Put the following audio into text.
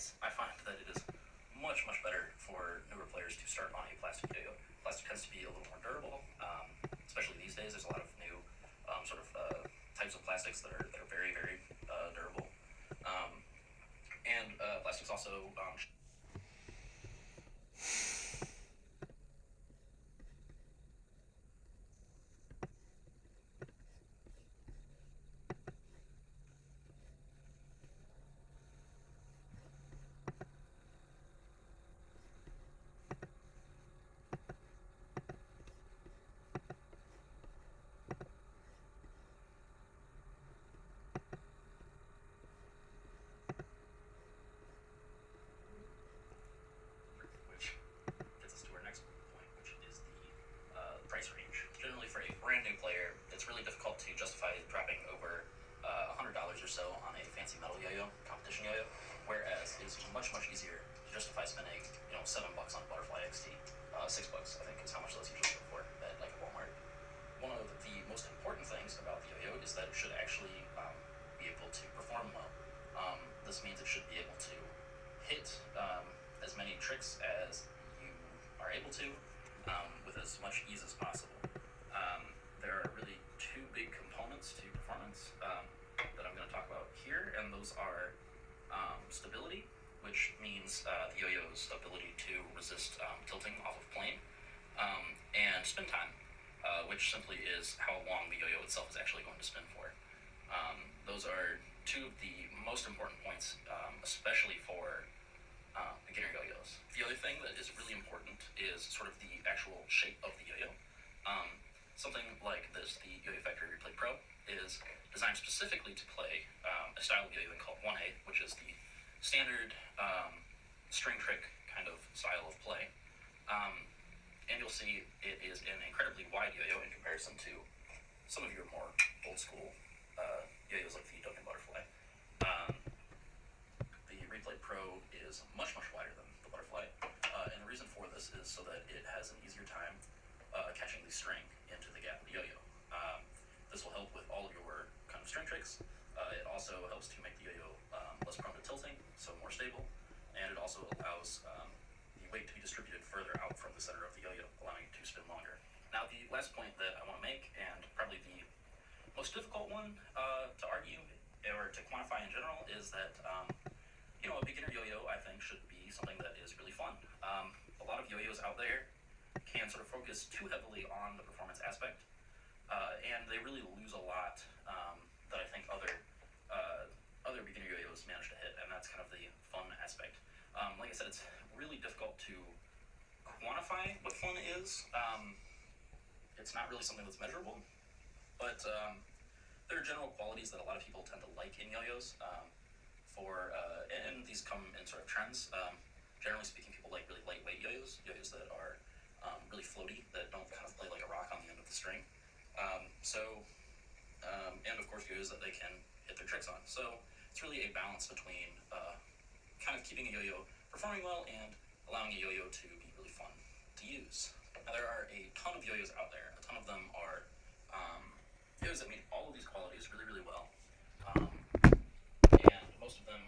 points, I find that it is much better for newer players to start on a plastic yo-yo. Plastic tends to be a little more durable, especially these days. There's a lot of new types of plastics that are very durable, and plastics also which gets us to our next point, which is the price range. Generally, for a brand new player, it's really difficult to justify dropping over $100 or so on a fancy metal yo-yo, competition yo-yo, whereas it's much easier to justify spending $7 on Butterfly XT. $6, I think, is how much those usually go for at like Walmart. One of the most important things about the yo-yo is that it should actually be able to perform well. This means it should be able to hit as many tricks as you are able to with as much ease as possible. There are really two big components to performance that I'm going to talk about here, and those are stability, which means the yo-yo's ability to resist tilting off of plane, and spin time, which simply is how long the yo-yo itself is actually going to spin for. Those are two of the most important points, especially for beginner yo-yos. The other thing that is really important is sort of the actual shape of the yo-yo. Something like this, the Yo-Yo Factory Replay Pro, is designed specifically to play a style of yo-yo called 1A, which is the standard string trick kind of style of play. And you'll see it is an incredibly wide yo-yo in comparison to some of your more old school yo-yos like the Duncan Butterfly. The Replay Pro is much wider than the Butterfly, and the reason for this is so that it has an easier time catching the string into the gap of the yo-yo. This will help with all of your kind of string tricks. It also helps to make the yo-yo less prone to tilting, so more stable, and it also allows the weight to be distributed further out from the center of the yo-yo, allowing it to spin longer. Now, the last point that I want to make, and probably the most difficult one to argue or to quantify in general, is that a beginner yo-yo, I think, should be something that is really fun. A lot of yo-yos out there can sort of focus too heavily on the performance aspect, and they really lose a lot that I think other beginner yo-yos manage to hit, and that's kind of the fun aspect. Like I said, it's really difficult to quantify what fun is. It's not really something that's measurable, but there are general qualities that a lot of people tend to like in yo-yos. And these come in sort of trends. Generally speaking, people like really lightweight yo-yos that are really floaty, that don't kind of play like a rock on the end of the string. And of course yo-yos that they can hit their tricks on. So it's really a balance between kind of keeping a yo-yo performing well and allowing a yo-yo to be really fun to use. Now, there are a ton of yo-yos out there. A ton of them are yo-yos that meet all of these qualities really well. And most of them